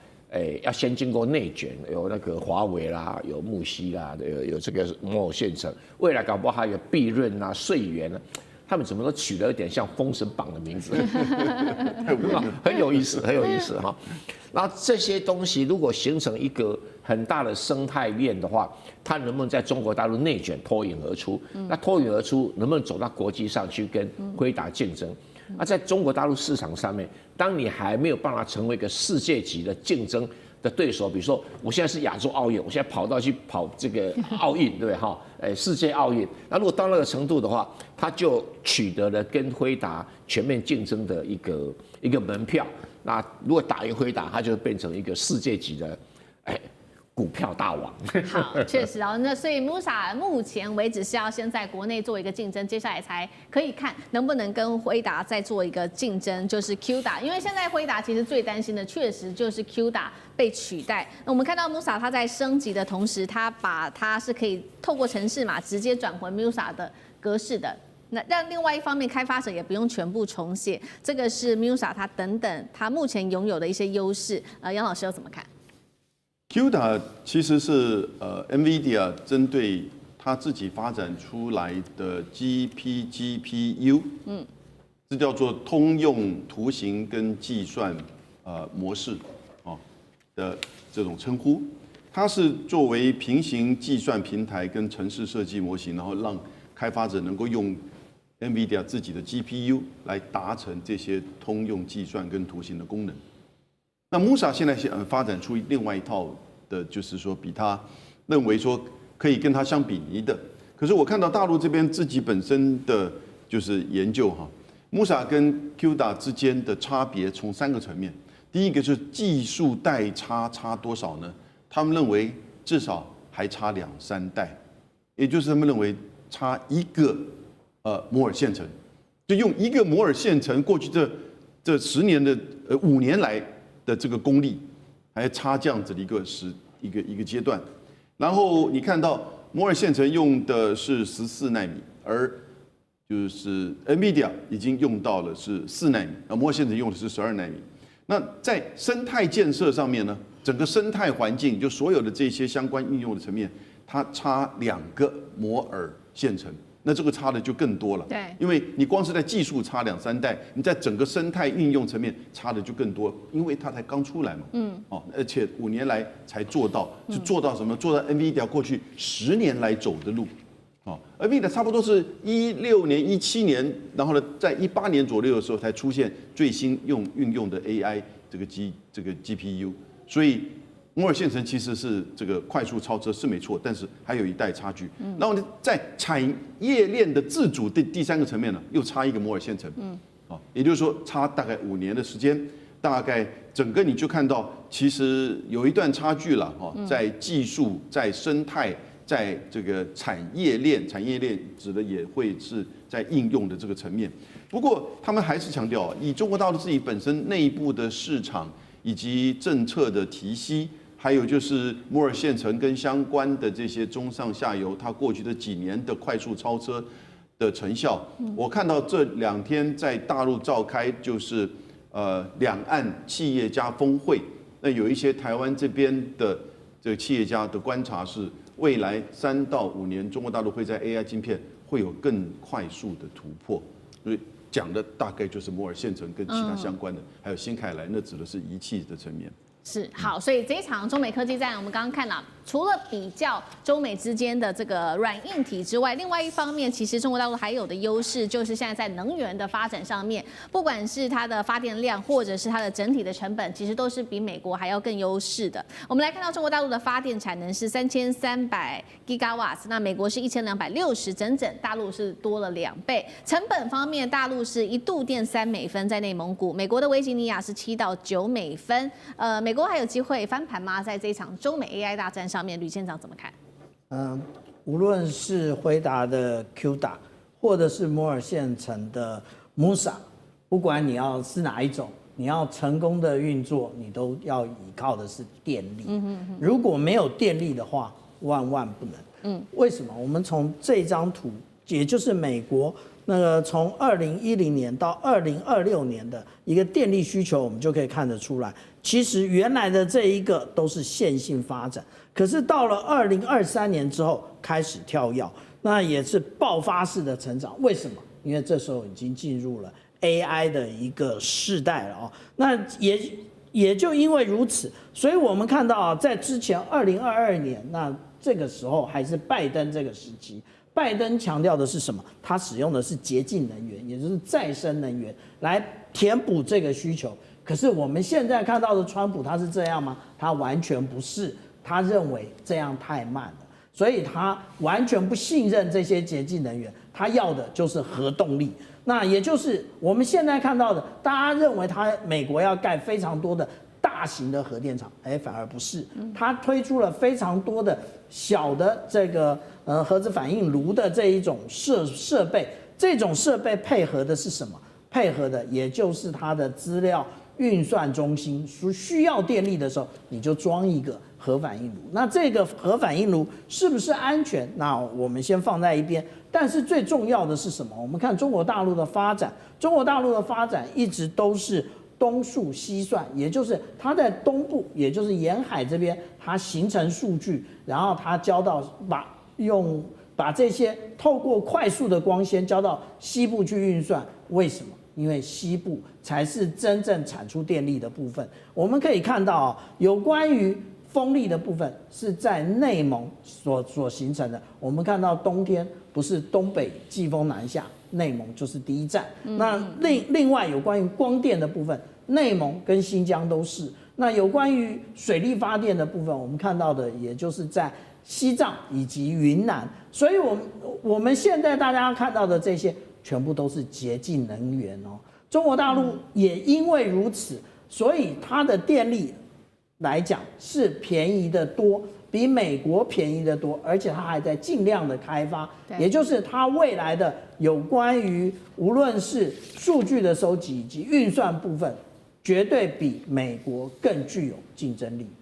要先经过内卷，有那个华为啦，有木犀啦，有这个摩尔线程，未来搞不好还有必润啊、穗源啊。他们怎么都取得有点像《封神榜》的名字，很有意思，很有意思哈。然后这些东西如果形成一个很大的生态链的话，它能不能在中国大陆内卷脱颖而出？那脱颖而出能不能走到国际上去跟辉达竞争？那在中国大陆市场上面，当你还没有办法成为一个世界级的竞争的对手，比如说我现在是亚洲奥运，我现在去跑这个奥运，对不对哈？世界奥运，那如果到那个程度的话，他就取得了跟辉达全面竞争的一个门票。那如果打赢辉达，他就变成一个世界级的股票大王。好，确实哦。那所以 Musa 目前为止是要先在国内做一个竞争，接下来才可以看能不能跟辉达再做一个竞争，就是 CUDA。因为现在辉达其实最担心的确实就是 CUDA 被取代。那我们看到 Musa 它在升级的同时，它是可以透过程式码直接转回 Musa 的格式的。那但另外一方面，开发者也不用全部重写，这个是 Musa 它等等它目前拥有的一些优势。杨老师又怎么看？CUDA 其实是NVIDIA 针对它自己发展出来的 GPU， 这叫做通用图形跟计算模式的这种称呼。它是作为平行计算平台跟程式设计模型，然后让开发者能够用 NVIDIA 自己的 GPU 来达成这些通用计算跟图形的功能。那 Musa 现在发展出另外一套的，就是说比他认为说可以跟他相比拟的。可是我看到大陆这边自己本身的就是研究哈，Musa 跟 CUDA 之间的差别从3个层面。第一个是技术代差多少呢？他们认为至少还差2-3代，也就是他们认为差一个摩尔线程，就用一个摩尔线程过去这10年的5年来的这个功力，还差这样子的一个阶段。然后你看到摩尔线程用的是14奈米，而就是 NVIDIA 已经用到了是4奈米，摩尔线程用的是12奈米。那在生态建设上面呢，整个生态环境就所有的这些相关应用的层面，它差2个摩尔线程。那这个差的就更多了，对，因为你光是在技术差2-3代，你在整个生态运用层面差的就更多，因为它才刚出来嘛，而且5年来才做到，就做到什么？做到 NVIDIA 过去10年来走的路，NVIDIA 差不多是16年、17年，然后呢，在18年左右的时候才出现最新运用的 AI 这个 GPU， 所以摩尔线程其实是这个快速超车是没错，但是还有一代差距。然后呢，在产业链的自主的第3个层面呢，又差一个摩尔线程。也就是说差大概5年的时间，大概整个你就看到其实有一段差距了在技术、在生态、在这个产业链指的也会是在应用的这个层面。不过他们还是强调，以中国大陆自己本身内部的市场以及政策的提息。还有就是摩尔线程跟相关的这些中上下游，它过去的几年的快速超车的成效，我看到这2天在大陆召开就是两岸企业家峰会，那有一些台湾这边的这个企业家的观察是，未来3到5年，中国大陆会在 AI 晶片会有更快速的突破，所以讲的大概就是摩尔线程跟其他相关的，还有新凯莱，那指的是仪器的层面。是好，所以这一场中美科技战，我们刚刚看了除了比较中美之间的这个软硬体之外，另外一方面，其实中国大陆还有的优势就是现在在能源的发展上面，不管是它的发电量，或者是它的整体的成本，其实都是比美国还要更优势的。我们来看到中国大陆的发电产能是3300 gigawatts， 那美国是1260，整大陆是多了2倍。成本方面，大陆是1度电3美分，在内蒙古；美国的维吉尼亚是7到9美分。美国还有机会翻盘吗？在这一场中美 AI 大战上面，吕县长怎么看？无论是辉达的 QDA， 或者是摩尔县城的 Musa， 不管你要是哪一种，你要成功的运作，你都要依靠的是电力。如果没有电力的话，万万不能。为什么？我们从这张图，也就是美国那个从2010年到2026年的一个电力需求，我们就可以看得出来，其实原来的这一个都是线性发展，可是到了2023年之后开始跳跃，那也是爆发式的成长。为什么？因为这时候已经进入了 AI 的一个世代了哦。那也就因为如此，所以我们看到啊，在之前2022年，那这个时候还是拜登这个时期。拜登强调的是什么？他使用的是洁净能源，也就是再生能源来填补这个需求。可是我们现在看到的川普，他是这样吗？他完全不是，他认为这样太慢了，所以他完全不信任这些洁净能源，他要的就是核动力。那也就是我们现在看到的，大家认为美国要盖非常多的大型的核电厂，反而不是，他推出了非常多的小的这个核子反应炉的这一种设备，这种设备配合的是什么？配合的也就是它的资料运算中心，需要电力的时候，你就装一个核反应炉。那这个核反应炉是不是安全？那我们先放在一边。但是最重要的是什么？我们看中国大陆的发展，中国大陆的发展一直都是东数西算，也就是它在东部，也就是沿海这边，它形成数据，然后它交到把这些透过快速的光纤交到西部去运算。为什么？因为西部才是真正产出电力的部分。我们可以看到啊，有关于风力的部分是在内蒙所形成的。我们看到冬天不是东北季风南下，内蒙就是第一站。那另外有关于光电的部分，内蒙跟新疆都是。那有关于水力发电的部分，我们看到的也就是在西藏以及云南。所以我们现在大家看到的这些全部都是洁净能源哦。中国大陆也因为如此，所以它的电力来讲是便宜的多，比美国便宜的多，而且它还在尽量的开发，也就是它未来的有关于无论是数据的收集以及运算部分，绝对比美国更具有竞争力。